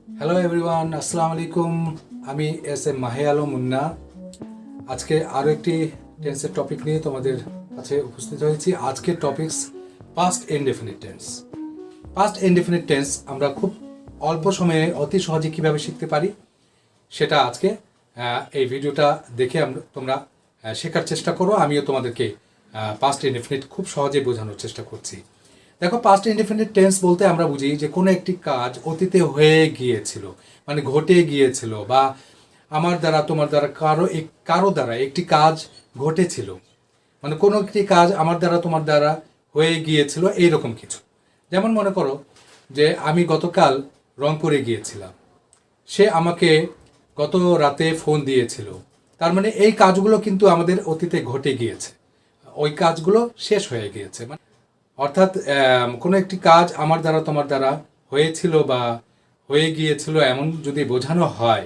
Hello everyone, আসসালামু আলাইকুম। আমি এস এম মাহে আলম মুন্না। আজকে আরও একটি টেন্সের টপিক নিয়ে তোমাদের কাছে উপস্থিত হয়েছি। আজকের topics past indefinite tense. Past indefinite tense আমরা খুব অল্প সময়ে অতি সহজে কীভাবে শিখতে পারি সেটা আজকে এই ভিডিওটা দেখে তোমরা শেখার চেষ্টা করো। আমিও তোমাদেরকে পাস্ট ইনডেফিনিট খুব সহজে বোঝানোর চেষ্টা করছি। দেখো, পাস্ট ইনডেফিনিট টেন্স বলতে আমরা বুঝি যে কোনো একটি কাজ অতীতে হয়ে গিয়েছিল, মানে ঘটে গিয়েছিল, বা আমার দ্বারা তোমার দ্বারা কারো দ্বারা একটি কাজ ঘটেছিল, মানে কোনো একটি কাজ আমার দ্বারা তোমার দ্বারা হয়ে গিয়েছিল, এইরকম কিছু। যেমন মনে করো যে আমি গতকাল রংপুরে গিয়েছিলাম, সে আমাকে গত রাতে ফোন দিয়েছিল। তার মানে এই কাজগুলো কিন্তু আমাদের অতীতে ঘটে গিয়েছে, ওই কাজগুলো শেষ হয়ে গিয়েছে। অর্থাৎ কোনো একটি কাজ আমার দ্বারা তোমার দ্বারা হয়েছিল বা হয়ে গিয়েছিল এমন যদি বোঝানো হয়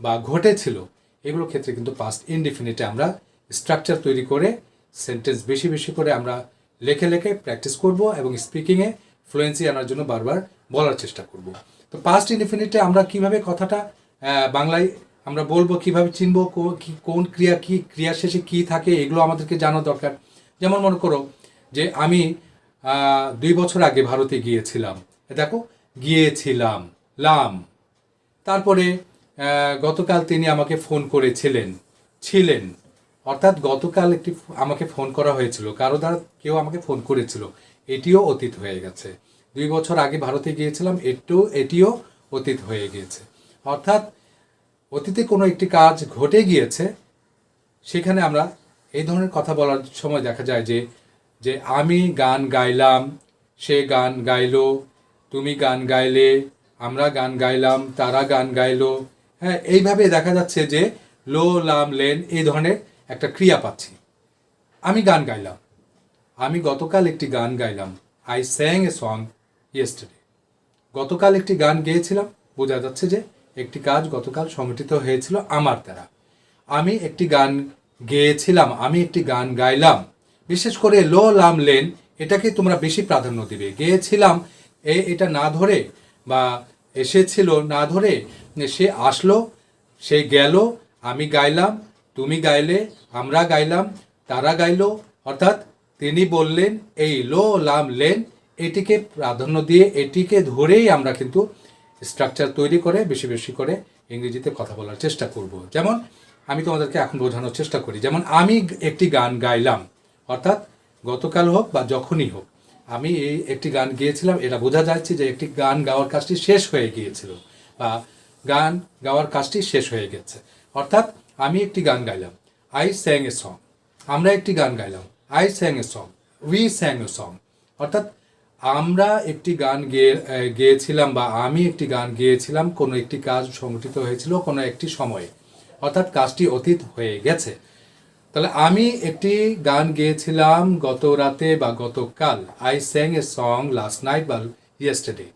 বা ঘটেছিল, এগুলোর ক্ষেত্রে কিন্তু পাস্ট ইনডেফিনিটে আমরা স্ট্রাকচার তৈরি করে সেন্টেন্স বেশি বেশি করে আমরা লেখে লেখে প্র্যাকটিস করব এবং স্পিকিংয়ে ফ্লুয়েন্সি আনার জন্য বারবার বলার চেষ্টা করব। তো পাস্ট ইনডেফিনিটে আমরা কিভাবে কথাটা বাংলায় আমরা বলবো, কিভাবে চিনবো কোন ক্রিয়া কি ক্রিয়া শেষে কী থাকে, এগুলো আমাদেরকে জানা দরকার। যেমন মনে করো যে আমি 2 বছর আগে ভারতে গিয়েছিলাম। দেখো, গিয়েছিলাম লাম। তারপরে গতকাল তিনি আমাকে ফোন করেছিলেন, ছিলেন। অর্থাৎ গতকাল আমাকে ফোন করা হয়েছিল, কারো দ্বারা কেউ আমাকে ফোন করেছিল, এটিও অতীত হয়ে গেছে। 2 বছর আগে ভারতে গিয়েছিলাম, এটিও অতীত হয়ে গিয়েছে। অর্থাৎ অতীতে কোনো একটি কাজ ঘটে গিয়েছে, সেখানে আমরা এই ধরনের কথা বলার সময় দেখা যায় যে যে আমি গান গাইলাম, সে গান গাইলো, তুমি গান গাইলে, আমরা গান গাইলাম, তারা গান গাইলো। হ্যাঁ, এইভাবে দেখা যাচ্ছে যে লো লাম লেন এই ধরনের একটা ক্রিয়া পাচ্ছি। আমি গান গাইলাম, আমি গতকাল একটি গান গাইলাম। I sang a song yesterday. গতকাল একটি গান গেয়েছিলাম, বোঝা যাচ্ছে যে একটি কাজ গতকাল সংঘটিত হয়েছিল আমার দ্বারা। আমি একটি গান গেয়েছিলাম, আমি একটি গান গাইলাম। বিশেষ করে লো লাম লেন এটাকে তোমরা বেশি প্রাধান্য দিবে। গেয়েছিলাম এটা না ধরে, বা এসেছিল না ধরে, সে আসলো, সে গেল, আমি গাইলাম, তুমি গাইলে, আমরা গাইলাম, তারা গাইলো। অর্থাৎ তিনি বললেন, এই লো লাম লেন এটিকে প্রাধান্য দিয়ে এটিকে ধরেই আমরা কিন্তু স্ট্রাকচার তৈরি করে বেশি বেশি করে ইংরেজিতে কথা বলার চেষ্টা করব। যেমন আমি তোমাদেরকে এখন বোঝানোর চেষ্টা করি। যেমন আমি একটি গান গাইলাম, অর্থাৎ গতকাল হোক বা যখনই হোক আমি একটি গান গেয়েছিলাম, এটা বোঝা যাচ্ছে যে একটি গান গাওয়ার কাজটি শেষ হয়ে গিয়েছিল, বা গান গাওয়ার কাজটি শেষ হয়ে গেছে। অর্থাৎ আমি একটি গান গাইলাম, আই স্যাং এ সং। আমরা একটি গান গাইলাম, I sang a song, we sang a song. অর্থাৎ আমরা একটি গান গেয়েছিলাম বা আমি একটি গান গেয়েছিলাম, কোনো একটি কাজ সংঘটিত হয়েছিল কোনো একটি সময়ে, অর্থাৎ কাজটি অতীত হয়ে গেছে। তাহলে আমি একটি গান গেয়েছিলাম গত রাতে বা গতকাল, I sang a song last night বা ইয়েস্টারডে।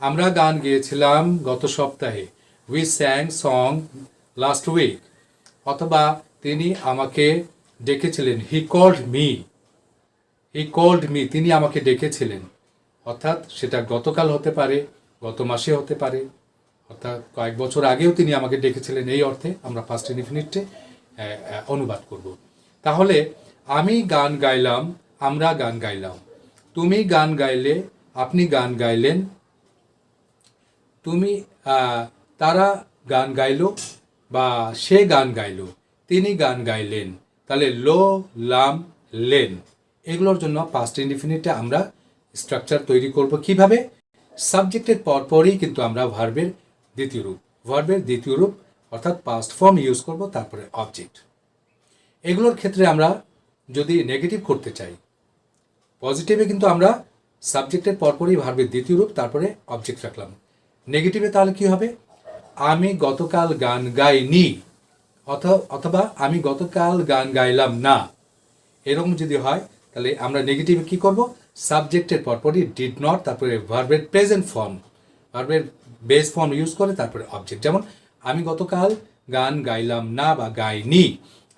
আমরা গান গেয়েছিলাম গত সপ্তাহে, we sang song last week. অথবা তিনি আমাকে ডেকেছিলেন, হি কল্ড মি, তিনি আমাকে ডেকেছিলেন। অর্থাৎ সেটা গতকাল হতে পারে, গত মাসে হতে পারে, অর্থাৎ কয়েক বছর আগেও তিনি আমাকে ডেকেছিলেন, এই অর্থে আমরা পাস্ট ইনডিফিনিটে অনুবাদ করব। তাহলে আমি গান গাইলাম, আমরা গান গাইলাম, তুমি গান গাইলে, আপনি গান গাইলেন, তুমি তারা গান গাইল বা সে গান গাইল, তিনি গান গাইলেন। তাহলে লো লাম লেন এগুলোর জন্য পাস্ট ইনডিফিনিটে আমরা স্ট্রাকচার তৈরি করব কিভাবে? সাবজেক্টের পরপরই কিন্তু আমরা ভার্বের দ্বিতীয় রূপ অর্থাৎ পাস্ট ফর্ম ইউজ করব, তারপরে অবজেক্ট। এগুলোর ক্ষেত্রে আমরা যদি নেগেটিভ করতে চাই, পজিটিভে কিন্তু আমরা সাবজেক্টের পরপরই ভার্বের দ্বিতীয় রূপ, তারপরে অবজেক্ট রাখলাম। নেগেটিভে তাহলে কি হবে? আমি গতকাল গান গাইনি, অথবা আমি গতকাল গান গাইলাম না। এরকম যদি হয় তাহলে আমরা নেগেটিভে কি করব? সাবজেক্টের পরপরই ডিড নট, তারপরে ভার্বের প্রেজেন্ট ফর্ম, ভার্বের বেস ফর্ম ইউজ করে তারপরে অবজেক্ট। যেমন আমি গতকাল গান গাইলাম না বা gynae,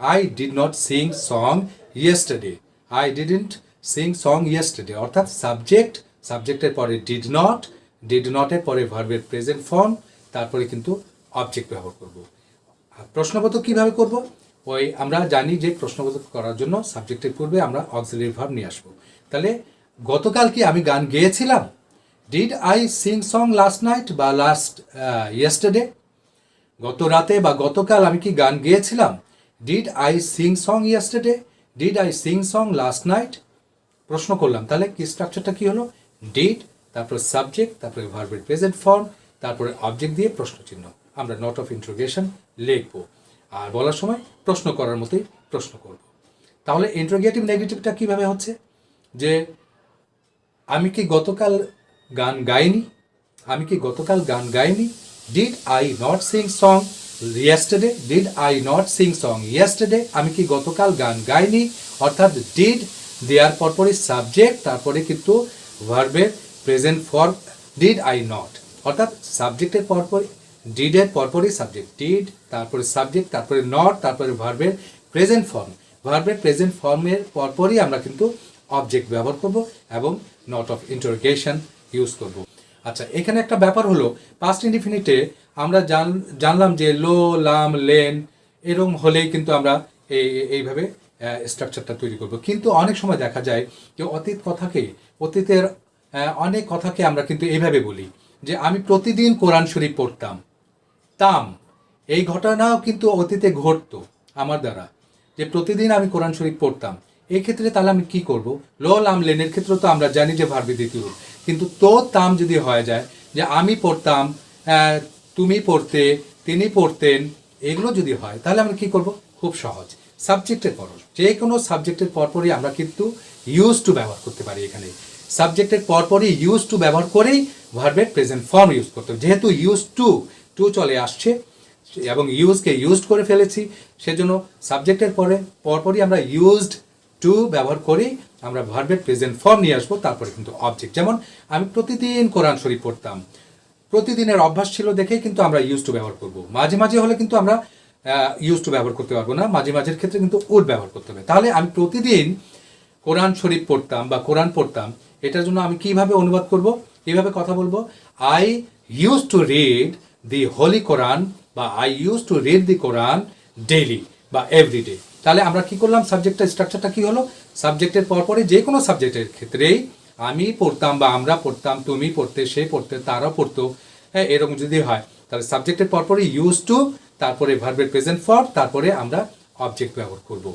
I did not sing song yesterday, I didn't Singh song yesterday. অর্থাৎ সাবজেক্টের পরে ডিড নট, ডিড নটের পরে ভার্বের প্রেজেন্ট ফর্ম, তারপরে কিন্তু অবজেক্ট ব্যবহার করব। প্রশ্নবোধক কীভাবে করব? ওই আমরা জানি যে প্রশ্নবোধক করার জন্য সাবজেক্টের পূর্বে আমরা অক্সিলারি ভার্ব নিয়ে আসবো। তাহলে গতকাল কি আমি গান গেয়েছিলাম? Did I sing song last night বা লাস্ট ইয়েস্টারডে? গত রাতে বা গতকাল আমি কি গান গেয়েছিলাম? Did I sing song yesterday? Did I sing song last night? প্রশ্ন করলাম, তাহলে কি স্ট্রাকচারটা কি হলো? ডিড, তারপরে সাবজেক্ট, তারপরে ভার্বের প্রেজেন্ট ফর্ম, তারপরে অবজেক্ট দিয়ে প্রশ্ন চিহ্ন। আমরা নট অফ ইন্টারোগেশন লিখবো, আর বলার সময় প্রশ্ন করার মতোই প্রশ্ন করব। তাহলে ইন্টারোগেটিভ নেগেটিভটা কিভাবে হচ্ছে? যে আমি কি গতকাল গান গাইনি? আমি কি গতকাল গান gynae? Did I not sing song yesterday? Did I not sing song yesterday? আমি কি গতকাল গান গাইনি? অর্থাৎ ডিড দেওয়ার পরপরই সাবজেক্ট, তারপরে কিন্তু ভার্বের present form did I not, অর্থাৎ সাবজেক্টের পরপরই ডিডের পরপরই সাবজেক্ট, ডিড তারপরে সাবজেক্ট, তারপরে নট, তারপরে ভার্বের প্রেজেন্ট ফর্ম। ভার্বের প্রেজেন্ট ফর্মের পরপরই আমরা কিন্তু অবজেক্ট ব্যবহার করব এবং নট অফ ইন্টারোগেশন ইউজ করব। আচ্ছা, এখানে একটা ব্যাপার হলো, পাস্ট ইনডিফিনিটে আমরা জানলাম যে লো, লাম, লেন এরকম হলেই কিন্তু আমরা এইভাবে স্ট্রাকচারটা তৈরি করব। কিন্তু অনেক সময় দেখা যায় যে অতীতের অনেক কথাকে আমরা কিন্তু এইভাবে বলি যে আমি প্রতিদিন কোরআন শরীফ পড়তাম। এই ঘটনাও কিন্তু অতীতে ঘটতো আমার দ্বারা, যে প্রতিদিন আমি কোরআন শরীফ পড়তাম। এই ক্ষেত্রে তাহলে আমি কি করব? লো, লাম, লেনের ক্ষেত্রে তো আমরা জানি যে ভার্বে দ্বিতীয় রূপ, কিন্তু তো তাম যদি হয়ে যায়, যে আমি পড়তাম, তুমি পড়তে, তিনি পড়তেন, এগুলো যদি হয় তাহলে আমরা কি করব? খুব সহজ, সাবজেক্টের পর, যে কোনো সাবজেক্টের পরপরই আমরা কিন্তু ইউজ টু ব্যবহার করতে পারি। এখানে সাবজেক্টের পরপরই ইউজ টু ব্যবহার করেই ভার্বের প্রেজেন্ট ফর্ম ইউজ করতে হবে। যেহেতু ইউজ টু চলে আসছে এবং ইউজকে ইউজড করে ফেলেছি, সেজন্য সাবজেক্টের পরপরই আমরা ইউজড টু ব্যবহার করেই আমরা ভার্বের প্রেজেন্ট ফর্ম নিয়ে আসবো, তারপরে কিন্তু অবজেক্ট। যেমন আমি প্রতিদিন কোরআন শরীফ পড়তাম, প্রতিদিনের অভ্যাস ছিল দেখেই কিন্তু আমরা ইউজ টু ব্যবহার করব। মাঝে মাঝে হলে কিন্তু আমরা ইউজ টু ব্যবহার করতে পারবো না, মাঝে মাঝের ক্ষেত্রে কিন্তু উড ব্যবহার করতে হবে। তাহলে আমি প্রতিদিন কোরআন শরীফ পড়তাম বা কোরআন পড়তাম, এটার জন্য আমি কিভাবে অনুবাদ করব? এইভাবে কথা বলবো, I use to read the holy Quran বা I use to read the Quran daily বা এভরিডে। তাহলে আমরা কি করলাম? সাবজেক্টের স্ট্রাকচারটা কি হলো? সাবজেক্টের পরপরই যে কোনো সাবজেক্টের ক্ষেত্রেই আমি পড়তাম বা আমরা পড়তাম, তুমি পড়তে, সে পড়তে, তারা পড়তো, হ্যাঁ, এরকম যদি হয় তাহলে সাবজেক্টের পরপরই ইউজ টু, তারপরে ভার্বের প্রেজেন্ট ফর্ম, তারপরে আমরা অবজেক্ট ব্যবহার করব।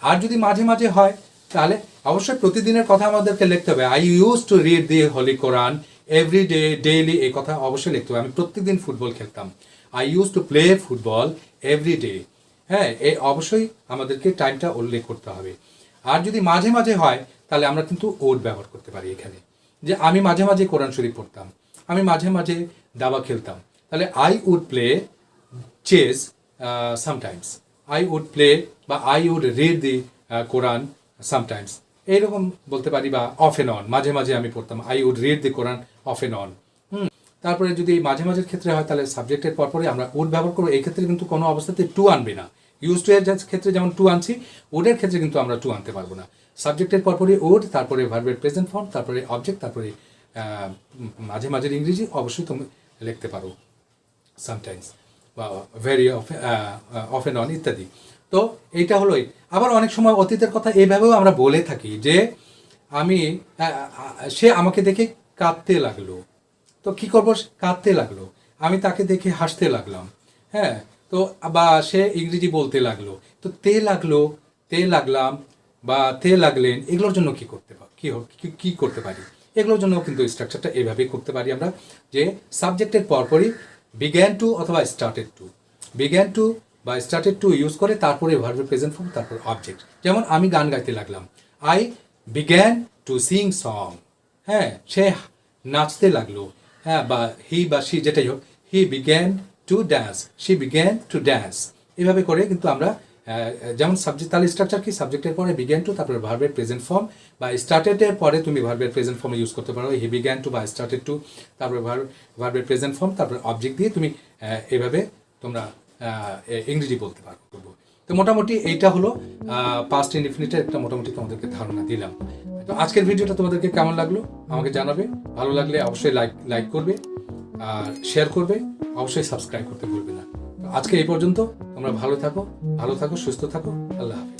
আর যদি মাঝে মাঝে হয় তাহলে অবশ্যই প্রতিদিনের কথা আমাদেরকে লিখতে হবে। I use to read the holy Quran everyday, daily, এই কথা অবশ্যই লিখতে হবে। আমি প্রত্যেকদিন ফুটবল খেলতাম, I use to play football everyday. হ্যাঁ, এই অবশ্যই আমাদেরকে টাইমটা উল্লেখ করতে হবে। আর যদি মাঝে মাঝে হয় তাহলে আমরা কিন্তু ওড ব্যবহার করতে পারি এখানে, যে আমি মাঝে মাঝে কোরআন শরীফ পড়তাম, আমি মাঝে মাঝে দাবা খেলতাম। তাহলে I would play chess sometimes, I would play বা I would read the Quran sometimes, এইরকম বলতে পারি। বা অফ এন্ড অন, মাঝে মাঝে আমি পড়তাম, I would read the Quran off and on. তারপরে যদি মাঝে মাঝের ক্ষেত্রে হয় তাহলে সাবজেক্টের পরপরই আমরা উড ব্যবহার করবো। এই ক্ষেত্রে কিন্তু কোনো অবস্থাতে টু আনবে না। ইউজ টু এর ক্ষেত্রে যেমন টু আনছি, উডের ক্ষেত্রে কিন্তু আমরা টু আনতে পারবো না। সাবজেক্টের পরপরই উড, তারপরে ভার্বের প্রেজেন্ট ফর্ম, তারপরে অবজেক্ট, তারপরে মাঝে মাঝের ইংরেজি অবশ্যই তুমি লিখতে পারো, সামটাইমস বা ভেরি অফ এন্ড অন ইত্যাদি। তো এইটা হলোই। আবার অনেক সময় অতীতের কথা এইভাবেও আমরা বলে থাকি যে আমি সে আমাকে দেখে কাঁদতে লাগলো, তো কি করবো? কাঁদতে লাগলো, আমি তাকে দেখে হাসতে লাগলাম। হ্যাঁ, তো বা সে ইংরেজি বলতে লাগলো, তো তে লাগলো, তে লাগলাম বা তে লাগলেন, এগুলোর জন্য কি করতে পারি? এগুলোর জন্য কিন্তু স্ট্রাকচারটা এইভাবেই করতে পারি আমরা, যে সাবজেক্টের পরপরই বিগ্যান টু অথবা স্টার্টেড টু, বিগ্যান টু বা স্টার্টেড টু ইউজ করে তারপরে ভার্বের প্রেজেন্ট ফর্ম, তারপর অবজেক্ট। যেমন আমি গান গাইতে লাগলাম, I began to Singh song. হ্যাঁ, সে নাচতে লাগলো, হ্যাঁ, বা হি বা সি যেটাই হোক, he began to dance, she began to dance. এভাবে করে কিন্তু আমরা যেমন সাবজেক্ট, তাহলে স্ট্রাকচার কি? সাবজেক্টের পরে বিগ্যান টু, তারপরে ভার্বের প্রেজেন্ট ফর্ম বা স্টার্টেডের পরে তুমি ভার্বের প্রেজেন্ট ফর্ম ইউজ করতে পারো, হি বিগ্যান টু বা স্টার্টেড টু, তারপরে ভার্বের প্রেজেন্ট ফর্ম, তারপরে অবজেক্ট দিয়ে তুমি এভাবে তোমরা ইংরেজি বলতে পারবো। তো মোটামুটি এইটা হলো পাস্ট ইনডিফিনিটের একটা মোটামুটি তোমাদেরকে ধারণা দিলাম। তো আজকের ভিডিওটা তোমাদেরকে কেমন লাগলো আমাকে জানাবে। ভালো লাগলে অবশ্যই লাইক করবে আর শেয়ার করবে, অবশ্যই সাবস্ক্রাইব করতে ভুলবে না। তো আজকে এই পর্যন্ত। তোমরা ভালো থাকো, সুস্থ থাকো। আল্লাহ হাফেজ।